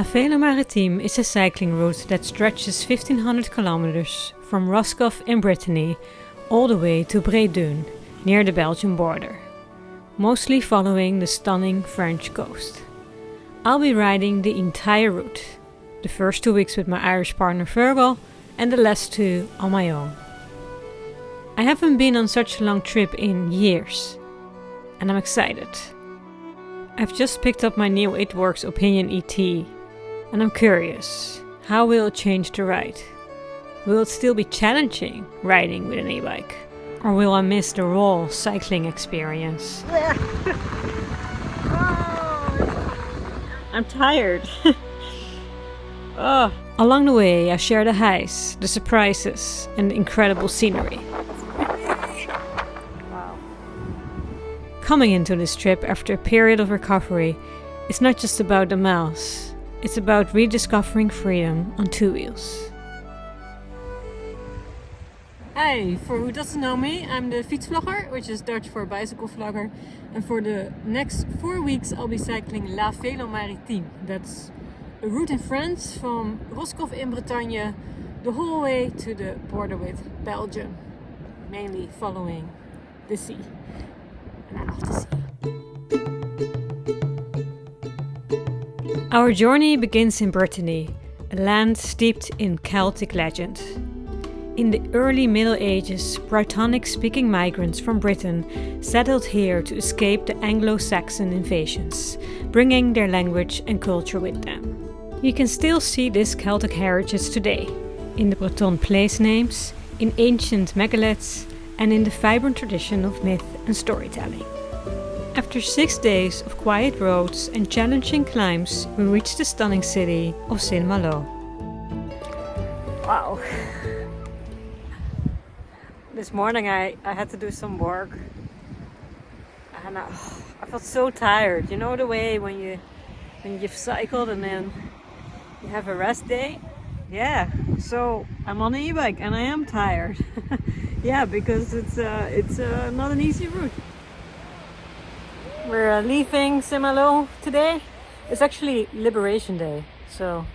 Vélomaritime is a cycling route that stretches 1500 kilometers from Roscoff in Brittany all the way to Bray-Dunes, near the Belgian border, mostly following the stunning French coast. I'll be riding the entire route, the first 2 weeks with my Irish partner Virgo and the last 2 on my own. I haven't been on such a long trip in years, and I'm excited. I've just picked up my new Idworx Opinion ET, and I'm curious, how will it change the ride? Will it still be challenging riding with an e-bike? Or will I miss the raw cycling experience? I'm tired. Along the way I share the highs, the surprises and the incredible scenery. Coming into this trip after a period of recovery is not just about the miles, it's about rediscovering freedom on 2 wheels. Hi, for who doesn't know me, I'm the fietsvlogger, which is Dutch for bicycle vlogger. And for the next 4 weeks I'll be cycling La Vélomaritime. That's a route in France from Roscoff in Bretagne the whole way to the border with Belgium, mainly following the sea. And I love the sea. Our journey begins in Brittany, a land steeped in Celtic legend. In the early Middle Ages, Brettonic-speaking migrants from Britain settled here to escape the Anglo-Saxon invasions, bringing their language and culture with them. You can still see this Celtic heritage today, in the Breton place names, in ancient megaliths, and in the vibrant tradition of myth and storytelling. After 6 days of quiet roads and challenging climbs, we reached the stunning city of Malo. Wow. This morning I had to do some work and I felt so tired. You know the way when you've cycled and then you have a rest day? Yeah, so I'm on an e-bike and I am tired. Yeah, because it's not an easy route. We're leaving Malo today. It's actually Liberation Day, so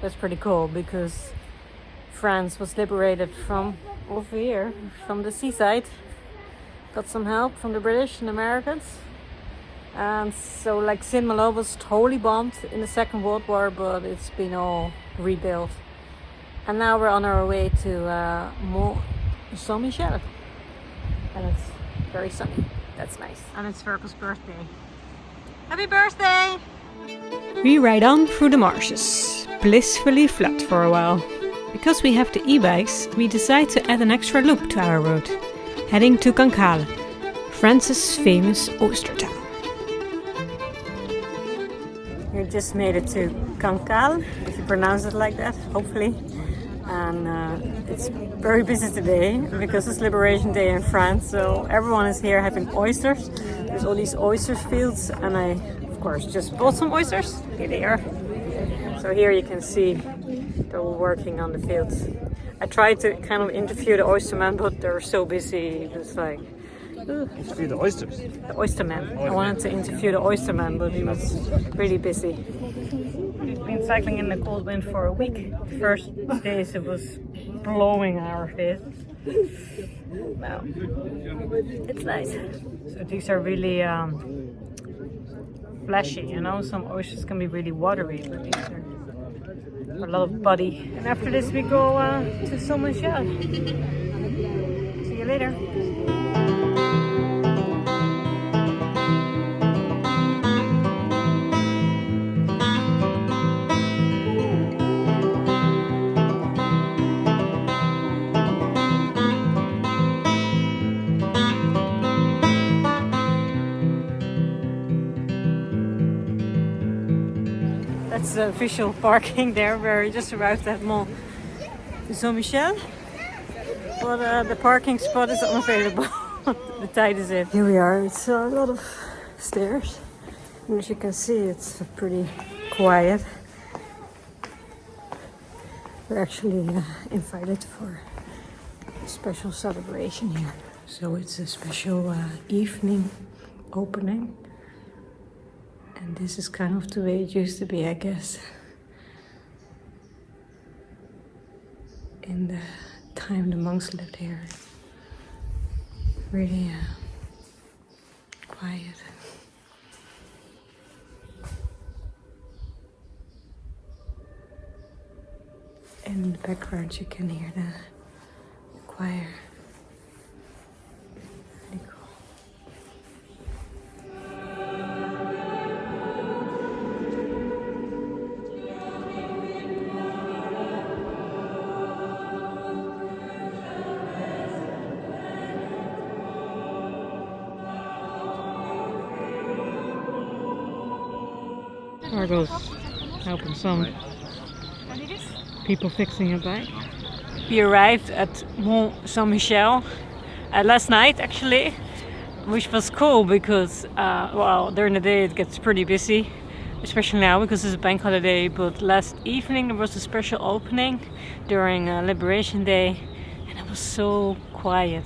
that's pretty cool because France was liberated from over here, from the seaside. Got some help from the British and Americans. And so like Saint-Malo was totally bombed in the Second World War, but it's been all rebuilt. And now we're on our way to Mont Saint-Michel. And it's very sunny. That's nice. And it's Virgo's birthday. Happy birthday! We ride on through the marshes, blissfully flat for a while. Because we have the e-bikes, we decide to add an extra loop to our route, heading to Cancale, France's famous oyster town. We just made it to Cancale, if you pronounce it like that, hopefully. And it's very busy today because it's Liberation Day in France, so everyone is here having oysters. There's all these oyster fields, and I, of course, just bought some oysters. Here they are. So here you can see they're all working on the fields. I tried to kind of interview the oysterman, but they were so busy. It was like... Interview the oysters? The oysterman. I wanted to interview the oysterman, but he was really busy. We've been cycling in the cold wind for a week. The first days it was blowing our faces. Wow. It's nice. So these are really fleshy, you know? Some oysters can be really watery, but these are a lot of body. And after this we go to Saint-Michel. See you later. That's the official parking there, where we just arrived at Mont Saint-Michel. But the parking spot is unavailable. The tide is in. Here we are. It's a lot of stairs. And as you can see, it's pretty quiet. We're actually invited for a special celebration here. So it's a special evening opening. And this is kind of the way it used to be, I guess. in the time the monks lived here. Really quiet. In the background you can hear the choir. Really cool. Cargo's helping some people fixing a bike. We arrived at Mont Saint-Michel last night actually, which was cool because well, during the day it gets pretty busy, especially now because it's a bank holiday, but last evening there was a special opening during Liberation Day and it was so quiet,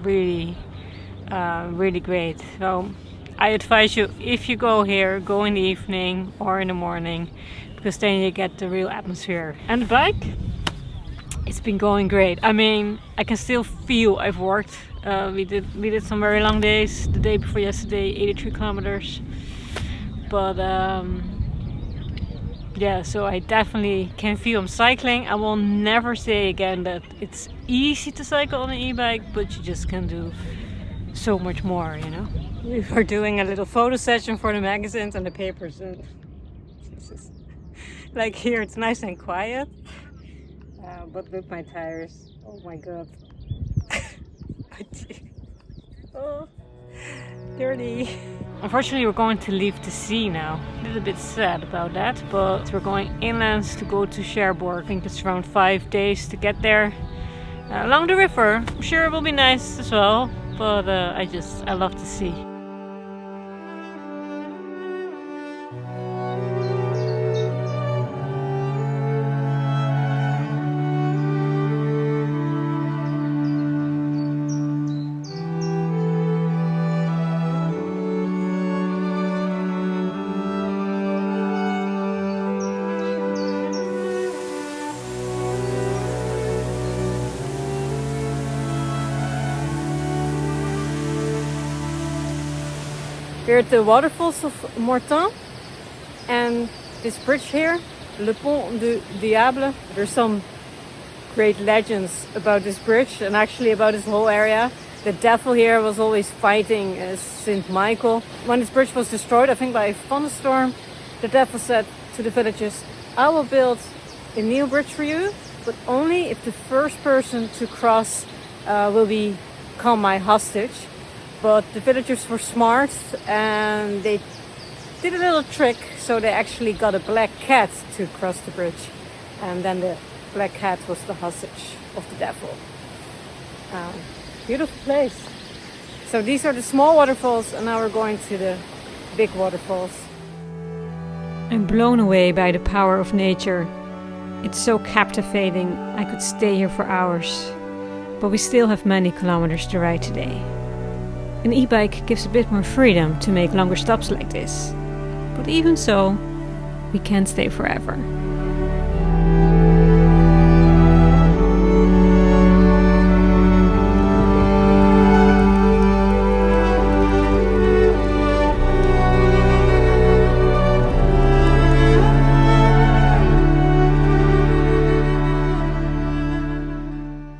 really really great. So I advise you, if you go here, go in the evening or in the morning, because then you get the real atmosphere. And the bike, it's been going great. I mean, I can still feel I've worked. We did some very long days. The day before yesterday, 83 kilometers. But yeah, so I definitely can feel I'm cycling. I will never say again that it's easy to cycle on an e-bike, but you just can do so much more, you know. We were doing a little photo session for the magazines and the papers, and Jesus. Like here it's nice and quiet, but with my tires, oh my god. Oh, dirty. Unfortunately we're going to leave the sea now. A little bit sad about that, but we're going inland to go to Cherbourg. I think it's around 5 days to get there. Along the river, I'm sure it will be nice as well, but I love the sea. We're at the waterfalls of Mortain, and this bridge here, Le Pont du Diable. There's some great legends about this bridge and actually about this whole area. The devil here was always fighting Saint Michael. When this bridge was destroyed, I think by a thunderstorm, the devil said to the villagers, I will build a new bridge for you, but only if the first person to cross will become my hostage. But the villagers were smart and they did a little trick, so they actually got a black cat to cross the bridge, and then the black cat was the hostage of the devil. Beautiful place. So these are the small waterfalls, and now we're going to the big waterfalls. I'm blown away by the power of nature. It's so captivating. I could stay here for hours, but we still have many kilometers to ride today. An e-bike gives a bit more freedom to make longer stops like this. But even so, we can't stay forever.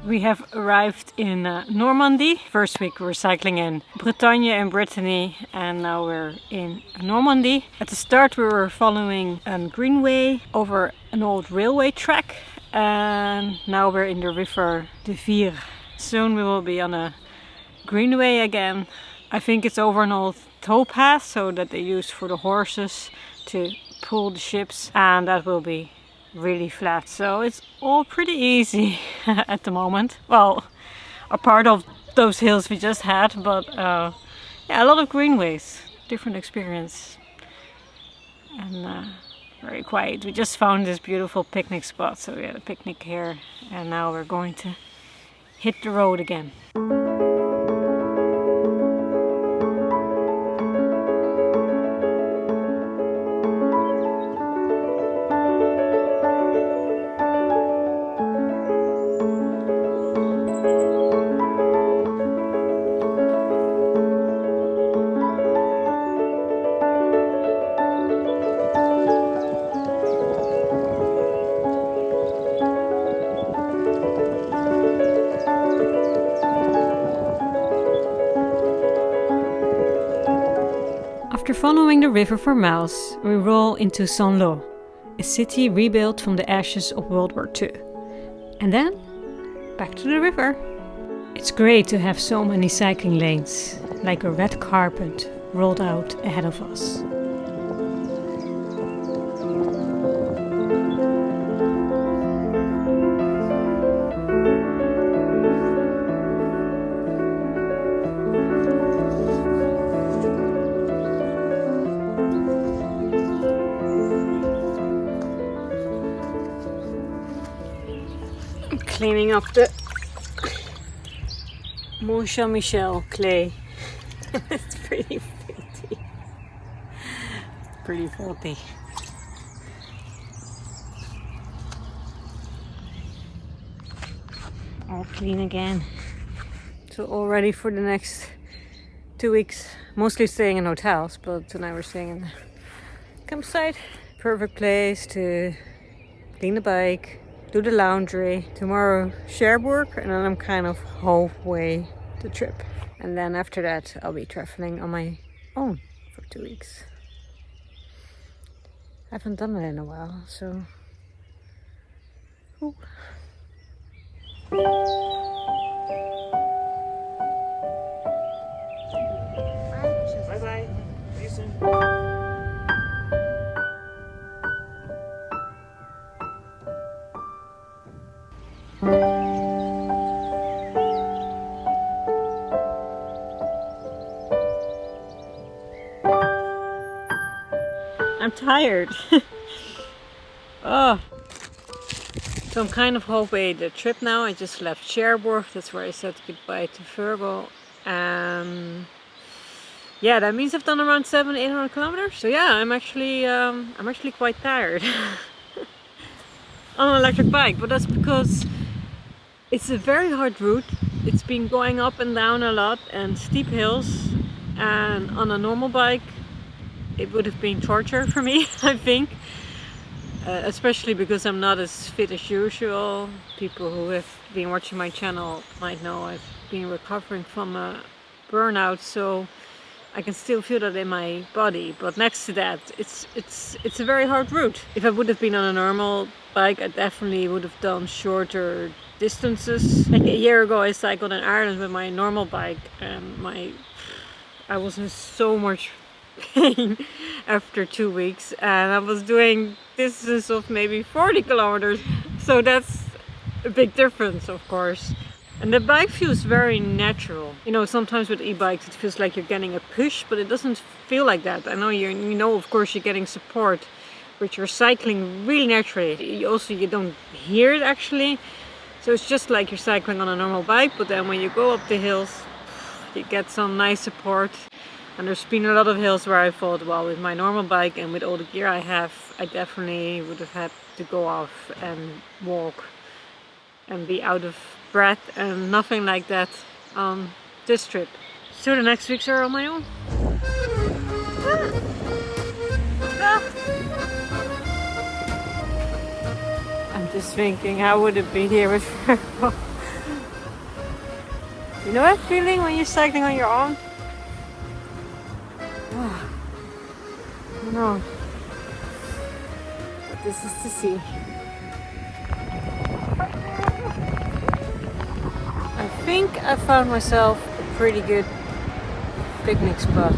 We have arrived in Normandy. First week we were cycling in Bretagne and Brittany, and now we're in Normandy. At the start we were following a greenway over an old railway track, and now we're in the river the Vire. Soon we will be on a greenway again. I think it's over an old towpath, so that they use for the horses to pull the ships, and that will be really flat, so it's all pretty easy at the moment. Well, a part of those hills we just had, but yeah, a lot of greenways, different experience, and very quiet. We just found this beautiful picnic spot, so we had a picnic here, and now we're going to hit the road again. following the river for miles, we roll into Saint-Lô, a city rebuilt from the ashes of World War II. And then, back to the river. It's great to have so many cycling lanes, like a red carpet rolled out ahead of us. Cleaning up the Mont Saint-Michel clay. It's pretty filthy. Pretty filthy. All clean again. So all ready for the next 2 weeks. Mostly staying in hotels, but tonight we're staying in the campsite. Perfect place to clean the bike, do the laundry. Tomorrow Cherbourg, and then I'm kind of halfway the trip. And then after that I'll be traveling on my own for 2 weeks. I haven't done it in a while, so... Ooh. Bye bye. See you soon. I'm tired. Oh. So I'm kind of halfway the trip now. I just left Cherbourg. That's where I said goodbye to Virgo. Yeah, that means I've done around 700-800 kilometers. So yeah, I'm actually quite tired on an electric bike. But that's because it's a very hard route. It's been going up and down a lot and steep hills. And on a normal bike, it would have been torture for me, I think. Especially because I'm not as fit as usual. People who have been watching my channel might know I've been recovering from a burnout, so I can still feel that in my body. But next to that, it's a very hard route. If I would have been on a normal bike, I definitely would have done shorter distances. Like a year ago I cycled in Ireland with my normal bike and I was in so much pain after 2 weeks, and I was doing distance of maybe 40 kilometers, so that's a big difference, of course. And the bike feels very natural. You know, sometimes with e-bikes it feels like you're getting a push, but it doesn't feel like that. I know you know, of course, you're getting support, but you're cycling really naturally. You don't hear it actually, so it's just like you're cycling on a normal bike, but then when you go up the hills you get some nice support. And there's been a lot of hills where I thought, well, with my normal bike and with all the gear I have, I definitely would have had to go off and walk and be out of breath, and nothing like that on this trip. So the next weeks are on my own. I'm just thinking, how would it be here with Virgo? You know that feeling when you're cycling on your own? No, but this is the sea. I think I found myself a pretty good picnic spot.